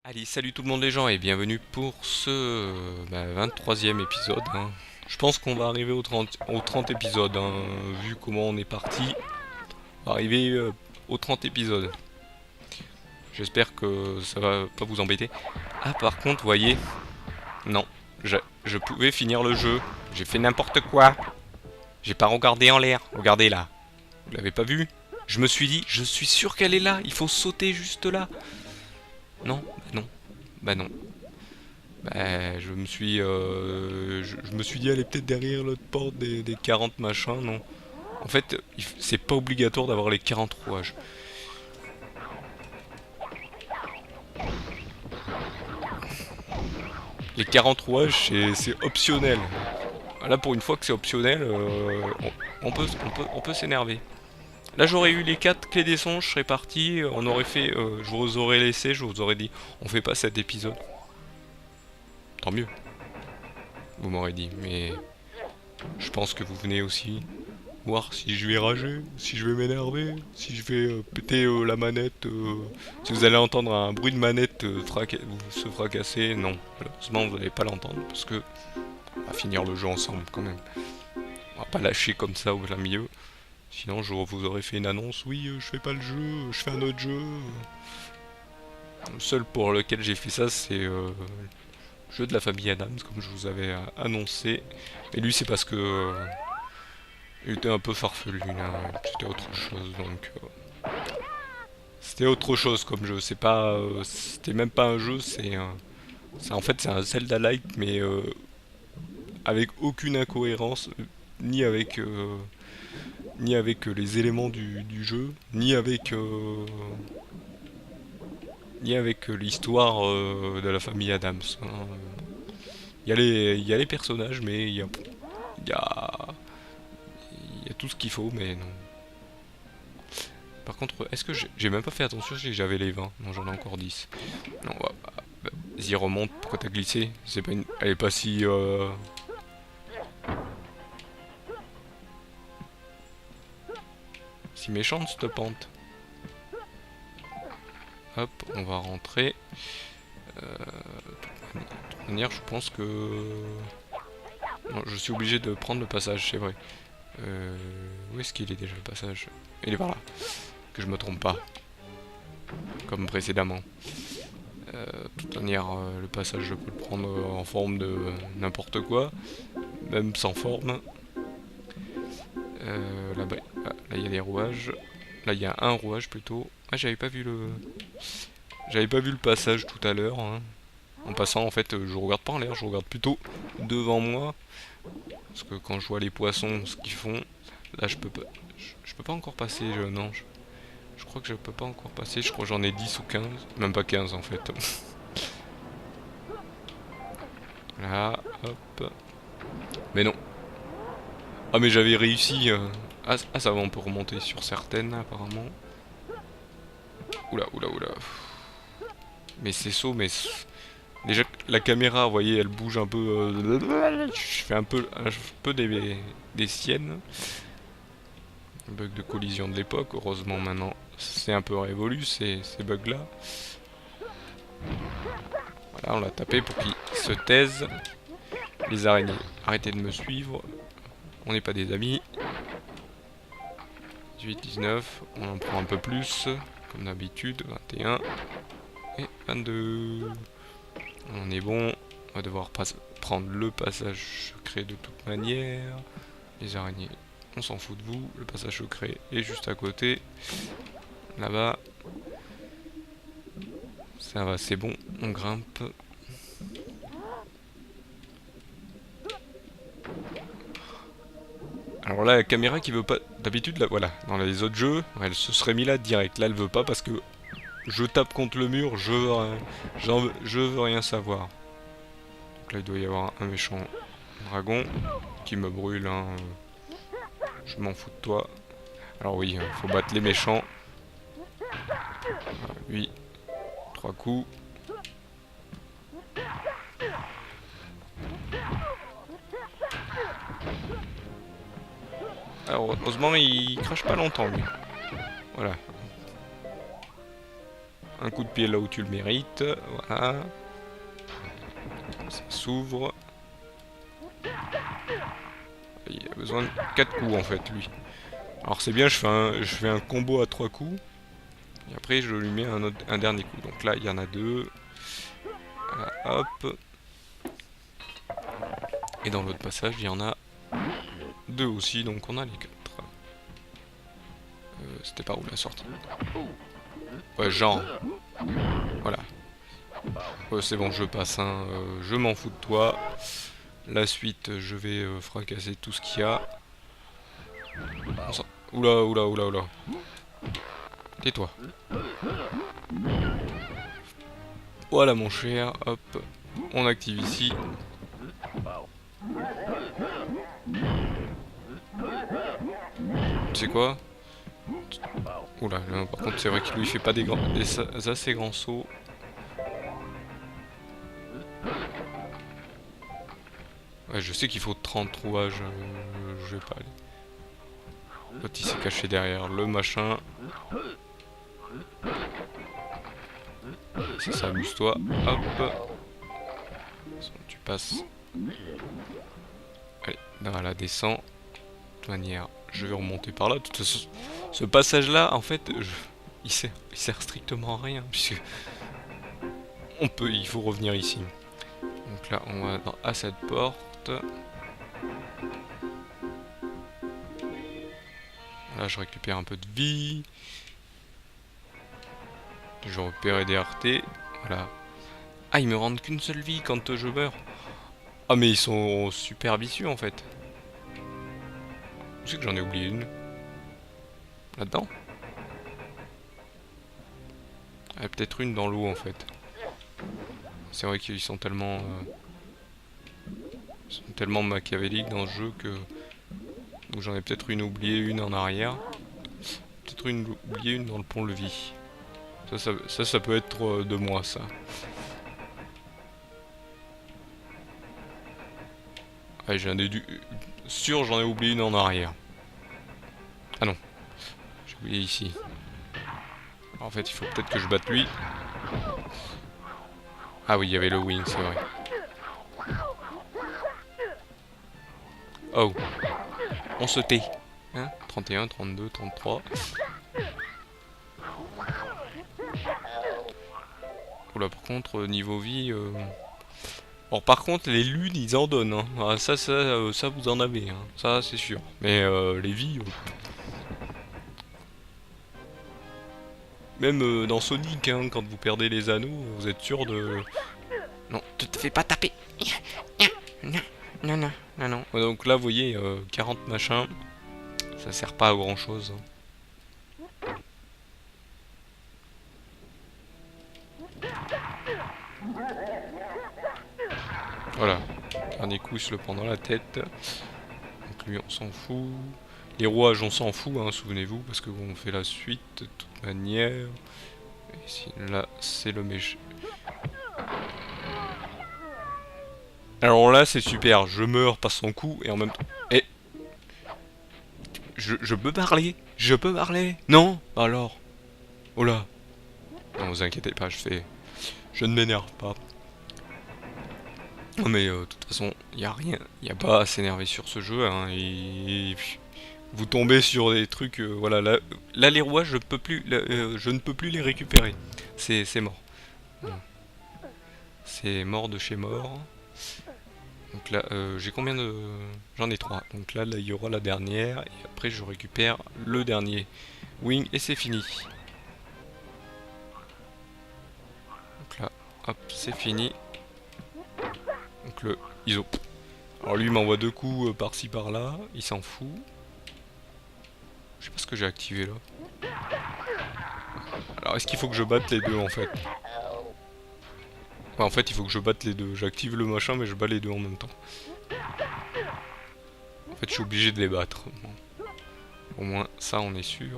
Allez, salut tout le monde les gens et bienvenue pour ce 23e épisode, hein. Je pense qu'on va arriver au 30 épisodes, hein. Vu comment on est parti, on va arriver au 30 épisodes. J'espère que ça va pas vous embêter. Ah par contre, voyez, non, je pouvais finir le jeu. J'ai fait n'importe quoi. J'ai pas regardé en l'air. Regardez là. Vous l'avez pas vu? Je me suis dit, je suis sûr qu'elle est là. Il faut sauter juste là. Non, bah non, bah non. Bah, je me suis dit, elle est peut-être derrière l'autre porte des 40 machins, non. En fait, c'est pas obligatoire d'avoir les 40 rouages. Les 40 rouages, c'est optionnel. Là, pour une fois que c'est optionnel, on peut s'énerver. Là, j'aurais eu les 4 clés des songes, je serais parti, on aurait fait, je vous aurais laissé, je vous aurais dit, on fait pas cet épisode. Tant mieux, vous m'aurez dit, mais je pense que vous venez aussi voir si je vais rager, si je vais m'énerver, si je vais péter la manette. Si vous allez entendre un bruit de manette se fracasser, non. Malheureusement, vous n'allez pas l'entendre parce que on va finir le jeu ensemble quand même. On va pas lâcher comme ça au plein milieu. Sinon, je vous aurais fait une annonce. Oui, je fais pas le jeu, je fais un autre jeu. Le seul pour lequel j'ai fait ça, c'est le jeu de la famille Adams, comme je vous avais annoncé. Et lui, c'est parce que il était un peu farfelu, là. C'était autre chose, donc. C'était autre chose comme jeu. C'est pas, c'était même pas un jeu. En fait, c'est un Zelda-like, mais avec aucune incohérence, ni avec les éléments du jeu, ni avec l'histoire de la famille Adams, hein. Il y a les personnages, mais il y a, il y a tout ce qu'il faut, mais non. Par contre, est-ce que j'ai même pas fait attention si j'avais les 20? Non, j'en ai encore 10. Non, vas-y, remonte. Pourquoi t'as glissé? C'est pas une... Elle est pas si méchante cette pente. Hop, on va rentrer. De toute manière, je pense que... Non, je suis obligé de prendre le passage, c'est vrai. Où est-ce qu'il est déjà le passage? Il est par là. Que je me trompe pas. Comme précédemment. De toute manière, le passage, je peux le prendre en forme de n'importe quoi. Même sans forme. Là-bas, là, il y a des rouages. Là, il y a un rouage plutôt. Ah, j'avais pas vu le passage tout à l'heure, hein. En passant, en fait, je regarde pas en l'air, je regarde plutôt devant moi. Parce que quand je vois les poissons, ce qu'ils font, là, je peux pas. Je peux pas encore passer, non. Je crois que je peux pas encore passer. Je crois que j'en ai 10 ou 15. Même pas 15 en fait. Là, hop. Mais non. Ah, mais j'avais réussi. Ça va, on peut remonter sur certaines apparemment. Oula, oula, oula. Mais c'est saut, mais déjà la caméra, vous voyez, elle bouge un peu. Je fais un peu des siennes. Bug de collision de l'époque. Heureusement maintenant, c'est un peu révolu ces bugs-là. Voilà, on l'a tapé pour qu'il se taise. Les araignées, arrêtez de me suivre. On n'est pas des amis. 18, 19, on en prend un peu plus, comme d'habitude. 21 et 22. On est bon. On va devoir prendre le passage secret de toute manière. Les araignées, on s'en fout de vous. Le passage secret est juste à côté. Là-bas. Ça va, c'est bon. On grimpe. Alors là, la caméra qui veut pas... D'habitude, là, voilà. Dans les autres jeux, elle se serait mis là direct. Là, elle veut pas parce que je tape contre le mur. Je veux rien savoir. Donc là, il doit y avoir un méchant dragon qui me brûle, hein. Je m'en fous de toi. Alors oui, faut battre les méchants. Voilà, lui, 3 coups. Alors heureusement, il crache pas longtemps lui. Voilà. Un coup de pied là où tu le mérites. Voilà. Ça s'ouvre. Il a besoin de 4 coups en fait, lui. Alors c'est bien, je fais un combo à 3 coups. Et après, je lui mets un dernier coup. Donc là, il y en a 2. Voilà, hop. Et dans l'autre passage, il y en a 2 aussi. Donc on a les 4. C'était par où la sortie? Ouais, genre. Voilà. C'est bon, je passe. Hein. Je m'en fous de toi. La suite, je vais fracasser tout ce qu'il y a. Oula, oula, oula, oula. Tais-toi. Voilà mon cher, hop. On active ici. Tu sais quoi? Oula, là, par contre c'est vrai qu'il lui fait pas des assez grands sauts. Ouais, je sais qu'il faut 30 rouages, je vais pas aller. L'autre il s'est caché derrière le machin. Ça amuse-toi. Hop. Tu passes. Allez, dans la descend. De toute manière, je vais remonter par là. De toute façon, ce passage-là, en fait, il sert strictement à rien. Puisque il faut revenir ici. Donc là, on va à cette porte. Là, je récupère un peu de vie. Je repère des RT. Voilà. Ah, ils me rendent qu'une seule vie quand je meurs. Ah, mais ils sont super vicieux en fait. Je sais que j'en ai oublié une. Là-dedans. Il y a peut-être une dans l'eau en fait. C'est vrai qu'ils sont tellement machiavéliques dans ce jeu que. Donc j'en ai peut-être oublié une en arrière. Peut-être oublié une dans le pont-levis. Ça peut être de moi ça. Ouais, sûr, j'en ai oublié une en arrière. Ah non. J'ai oublié ici. Alors, en fait, il faut peut-être que je batte lui. Ah oui, il y avait le wing, c'est vrai. Oh. On se tait. Hein, 31, 32, 33. Oula, par contre, niveau vie... Alors par contre, les lunes, ils en donnent. Hein. Ah, ça, vous en avez. Hein. Ça, c'est sûr. Mais les vies... Même dans Sonic, hein, quand vous perdez les anneaux, vous êtes sûr de... Non, tu te fais pas taper. Non, non, non, non, non. Donc là, vous voyez, 40 machins. Ça sert pas à grand chose. Voilà. Dernier coup, il se le prend dans la tête. Donc lui, on s'en fout. Les rouages, on s'en fout, hein, souvenez-vous, parce que on fait la suite de toute manière. Et ici, là, c'est le méchant. Alors là, c'est super. Je meurs pas son coup et en même temps. Et je peux parler. Je peux parler. Non. Alors. Oh là. Non, vous inquiétez pas, je ne m'énerve pas. Mais de toute façon, il n'y a rien, il n'y a pas à s'énerver sur ce jeu, hein, et vous tombez sur des trucs, voilà, là les rouages, je ne peux plus les récupérer, c'est mort. C'est mort de chez mort. Donc là, j'ai combien de... J'en ai 3, donc là, il y aura la dernière, et après je récupère le dernier wing, et c'est fini. Donc là, hop, c'est fini. Donc le ISO. Alors lui il m'envoie 2 coups par-ci par-là, il s'en fout. Je sais pas ce que j'ai activé là. Alors est-ce qu'il faut que je batte les deux en fait? Enfin, en fait il faut que je batte les deux. J'active le machin mais je bats les deux en même temps. En fait je suis obligé de les battre. Au moins ça on est sûr.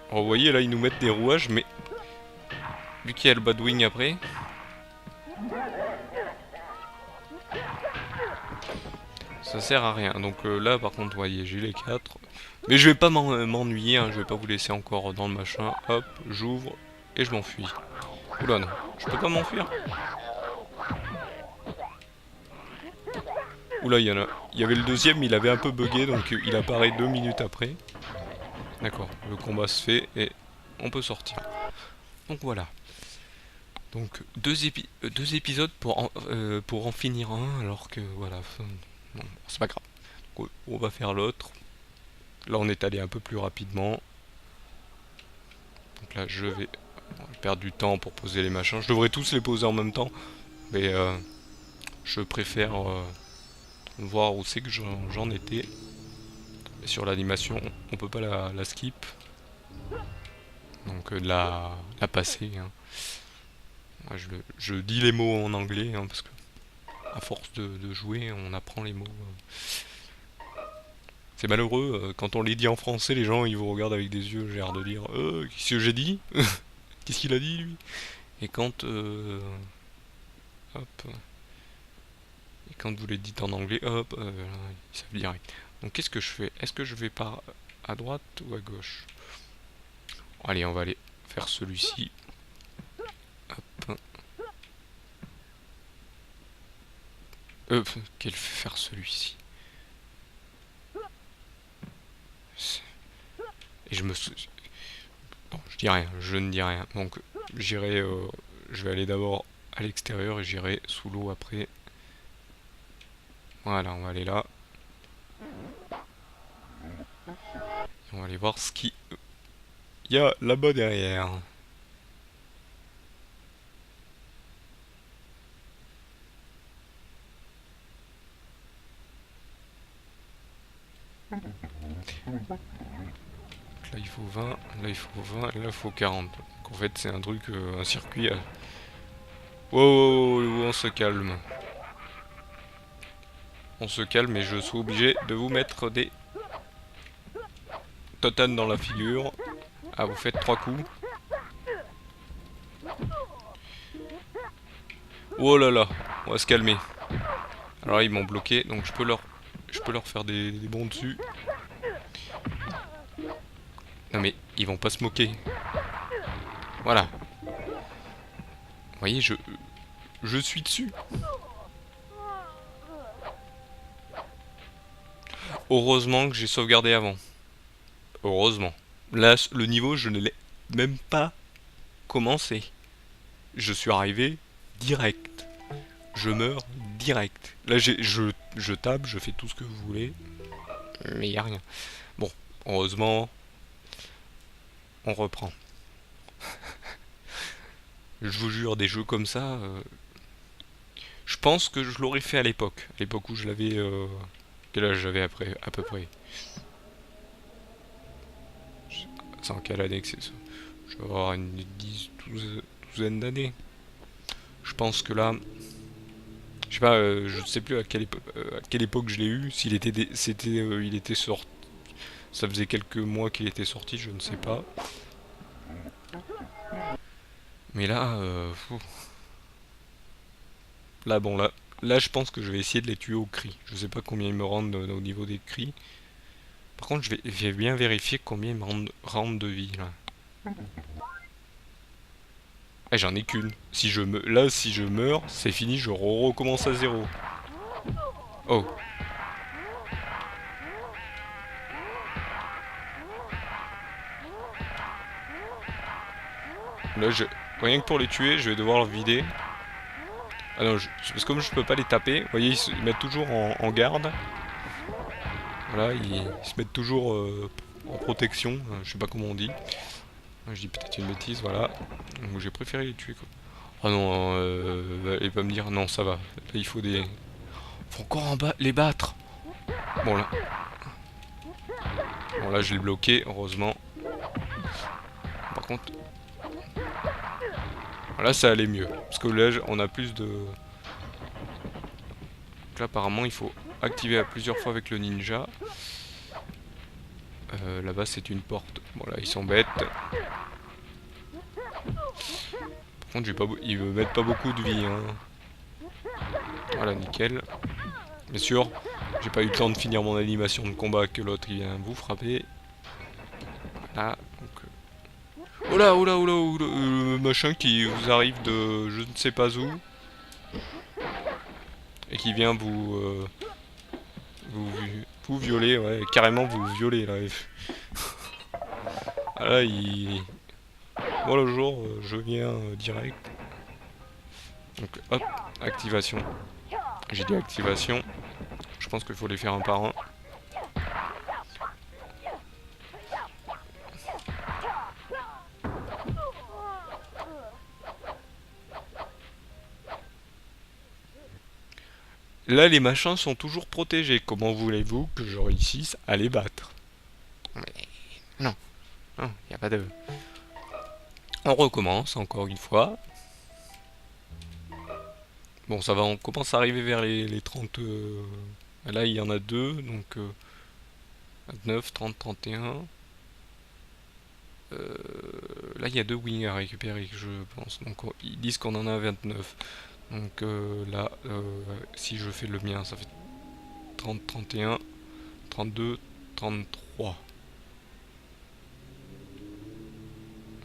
Alors vous voyez là ils nous mettent des rouages mais vu qu'il y a le badwing après, Ça sert à rien. Donc là, par contre, voyez, j'ai les 4. Mais je vais pas m'ennuyer, hein, je vais pas vous laisser encore dans le machin. Hop, j'ouvre et je m'enfuis. Oula, non, je peux pas m'enfuir. Oula, il y avait le deuxième, il avait un peu bugué, donc il apparaît 2 minutes après. D'accord, le combat se fait et on peut sortir. Donc voilà. Donc deux épisodes pour en finir un, alors que voilà, bon, c'est pas grave. Donc, on va faire l'autre. Là on est allé un peu plus rapidement. Donc là je vais perdre du temps pour poser les machins. Je devrais tous les poser en même temps, mais je préfère voir où c'est que j'en étais. Et sur l'animation, on peut pas la skip. Donc la passer. Hein. Moi, je dis les mots en anglais, hein, parce que à force de jouer, on apprend les mots. C'est malheureux, quand on les dit en français, les gens ils vous regardent avec des yeux, j'ai l'air de dire qu'est-ce que j'ai dit? Qu'est-ce qu'il a dit lui? Et quand hop, et quand vous les dites en anglais, hop, ils savent direct. Donc qu'est-ce que je fais? Est-ce que je vais par à droite ou à gauche? Allez, on va aller faire celui-ci. Hop. Quel faire celui-ci? Et je me suis... Bon, je dis rien, je ne dis rien. Donc j'irai... je vais aller d'abord à l'extérieur et j'irai sous l'eau après. Voilà, on va aller là. On va aller voir ce qu'il y a là-bas derrière. Là il faut 20, là il faut 20 et là il faut 40. Donc en fait c'est un truc, un circuit. Wow, wow, wow, on se calme. On se calme et je suis obligé de vous mettre des totanes dans la figure. Ah, vous faites 3 coups. Oh là là, on va se calmer. Alors ils m'ont bloqué, donc je peux leur faire des bons dessus. Non mais ils vont pas se moquer. Voilà. Vous voyez, je suis dessus. Heureusement que j'ai sauvegardé avant. Heureusement. Là, le niveau, je ne l'ai même pas commencé. Je suis arrivé direct. Je meurs direct. Là, je tape, je fais tout ce que vous voulez. Mais il n'y a rien. Bon, heureusement, on reprend. Je vous jure, des jeux comme ça, je pense que je l'aurais fait à l'époque. À l'époque où je l'avais... quel âge j'avais après, à peu près? C'est en quelle année que c'est ça? Je vais avoir une douzaine d'années. Je pense que là... Je sais pas, je ne sais plus à quelle époque je l'ai eu. S'il était, il était sorti. Ça faisait quelques mois qu'il était sorti, je ne sais pas. Mais là, là bon là, je pense que je vais essayer de les tuer au cri. Je sais pas combien ils me rendent au niveau des cris. Par contre, je vais bien vérifier combien ils me rendent de vie là. Eh, j'en ai qu'une. Si je meurs, c'est fini, je recommence à zéro. Oh. Là, rien que pour les tuer, je vais devoir le vider. Ah non, parce que comme je peux pas les taper, vous voyez, ils mettent toujours en garde. Voilà, ils se mettent toujours en protection, je sais pas comment on dit. Je dis peut-être une bêtise, voilà. Donc j'ai préféré les tuer quoi. Ah non, il va me dire non, ça va. Là, il faut des... Faut encore les battre. Bon là. Bon là, je l'ai bloqué, heureusement. Par contre... Là, ça allait mieux. Parce que là, on a plus de... Donc là, apparemment, il faut activer à plusieurs fois avec le ninja. Là-bas, c'est une porte. Bon là, ils sont bêtes. Par contre, ils me mettent pas beaucoup de vie, hein. Voilà, nickel. Bien sûr, j'ai pas eu le temps de finir mon animation de combat que l'autre il vient vous frapper. Voilà, donc... Oh là, oh là, oh là, oh là, machin qui vous arrive de je ne sais pas où. Et qui vient vous, vous violer, ouais, carrément vous violer là. Ah là, il... Bon le jour, je viens direct. Donc hop, activation. J'ai dit activation. Je pense qu'il faut les faire un par un. Là, les machins sont toujours protégés. Comment voulez-vous que je réussisse à les battre? Mais non, non, il n'y a pas de... On recommence encore une fois. Bon, ça va, on commence à arriver vers les 30... Là, il y en a deux, donc... 29, 30, 31... Là, il y a deux wings à récupérer, je pense. Donc, ils disent qu'on en a 29. Donc là, si je fais le mien, ça fait 30, 31, 32, 33.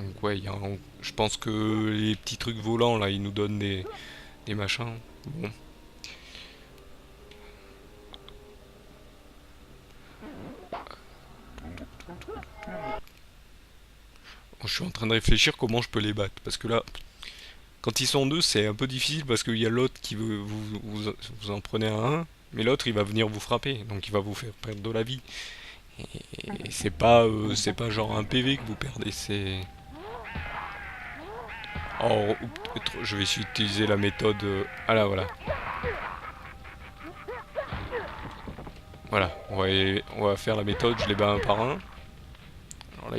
Donc ouais, je pense que les petits trucs volants, là, ils nous donnent des machins. Bon. Je suis en train de réfléchir comment je peux les battre. Parce que là, quand ils sont deux, c'est un peu difficile parce qu'il y a l'autre qui veut vous en prenez un, mais l'autre il va venir vous frapper, donc il va vous faire perdre de la vie. Et c'est pas genre un PV que vous perdez, c'est... Oh, je vais utiliser la méthode... Ah là, voilà. Voilà, on va faire la méthode, je les bats un par un. Alors là,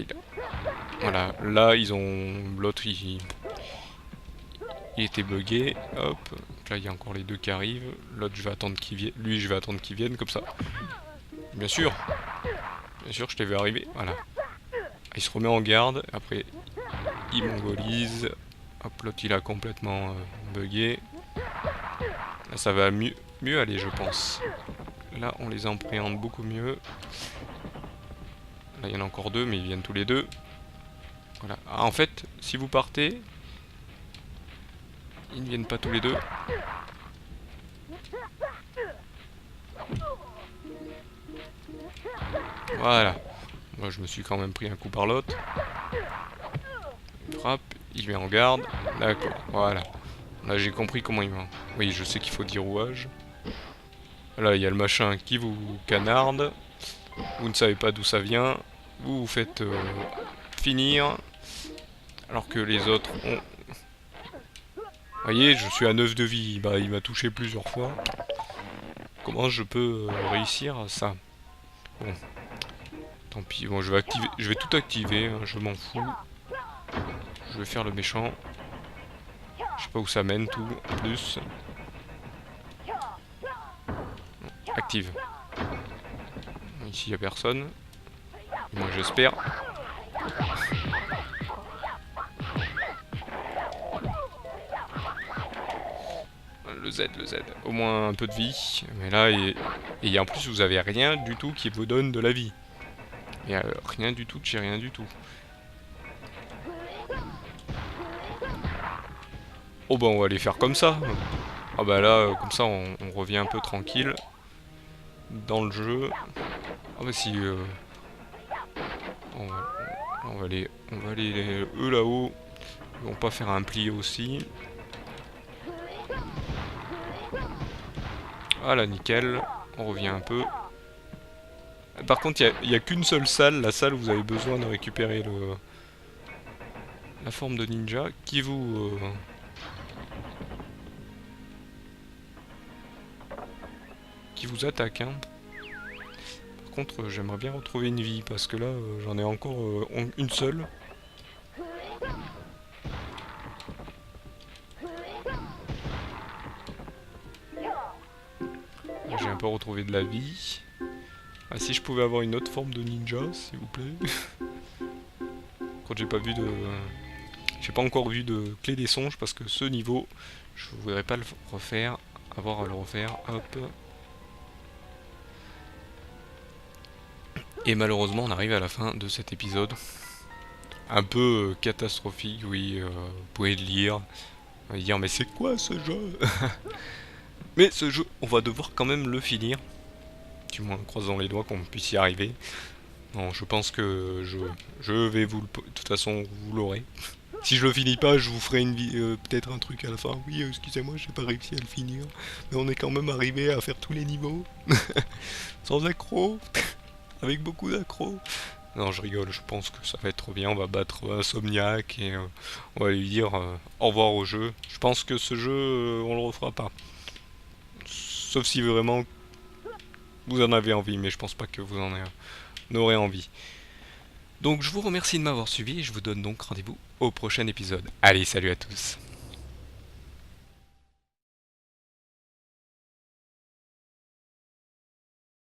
voilà, là ils ont... L'autre il était bugué, hop. Donc là il y a encore les deux qui arrivent. L'autre je vais attendre qu'il vienne. Lui je vais attendre qu'il vienne comme ça. Bien sûr, je t'ai vu arriver, voilà. Il se remet en garde, après il mongolise. Hop, l'autre il a complètement bugué. Là ça va mieux aller je pense. Là on les appréhende beaucoup mieux. Là il y en a encore deux mais ils viennent tous les deux. Voilà. Ah, en fait, si vous partez, ils ne viennent pas tous les deux. Voilà. Moi je me suis quand même pris un coup par l'autre. Il frappe, il met en garde. D'accord, voilà. Là j'ai compris comment il va. Oui, je sais qu'il faut dire rouage. Là il y a le machin qui vous canarde. Vous ne savez pas d'où ça vient. Vous vous faites finir. Alors que les autres ont... Vous voyez, je suis à 9 de vie. Bah, il m'a touché plusieurs fois. Comment je peux réussir ça? Bon. Tant pis, bon, je vais tout activer, hein, je m'en fous. Je vais faire le méchant. Je sais pas où ça mène tout, en plus. Active. Ici, il n'y a personne. Moi, j'espère. Le Z. Au moins un peu de vie. Mais là, et en plus, vous avez rien du tout qui vous donne de la vie. Et rien du tout, j'ai rien du tout. Oh bah on va les faire comme ça. Ah bah là, comme ça, on revient un peu tranquille dans le jeu. Ah bah si... on va aller eux là-haut. Ils vont pas faire un pli aussi. Voilà, nickel. On revient un peu. Par contre, il n'y a qu'une seule salle, la salle où vous avez besoin de récupérer la forme de ninja, qui vous attaque. Hein. Par contre, j'aimerais bien retrouver une vie, parce que là, j'en ai encore une seule. J'ai un peu retrouvé de la vie. Ah, si je pouvais avoir une autre forme de ninja, s'il vous plaît. Quand j'ai pas vu de... J'ai pas encore vu de clé des songes, parce que ce niveau, je voudrais pas le refaire. avoir à le refaire. Hop. Et malheureusement, on arrive à la fin de cet épisode. Un peu catastrophique, oui, vous pouvez le lire. On va dire, mais c'est quoi ce jeu? Mais ce jeu, on va devoir quand même le finir. Du moins, croisons les doigts qu'on puisse y arriver. Non, je pense que je vais vous le... De toute façon, vous l'aurez. Si je le finis pas, je vous ferai peut-être un truc à la fin. Oui, excusez-moi, j'ai pas réussi à le finir. Mais on est quand même arrivé à faire tous les niveaux. Sans accro. Avec beaucoup d'accro. Non, je rigole, je pense que ça va être trop bien. On va battre Insomniac et on va lui dire au revoir au jeu. Je pense que ce jeu, on le refera pas. Sauf si vraiment vous en avez envie, mais je pense pas que vous en aurez envie. Donc je vous remercie de m'avoir suivi et je vous donne donc rendez-vous au prochain épisode. Allez, salut à tous.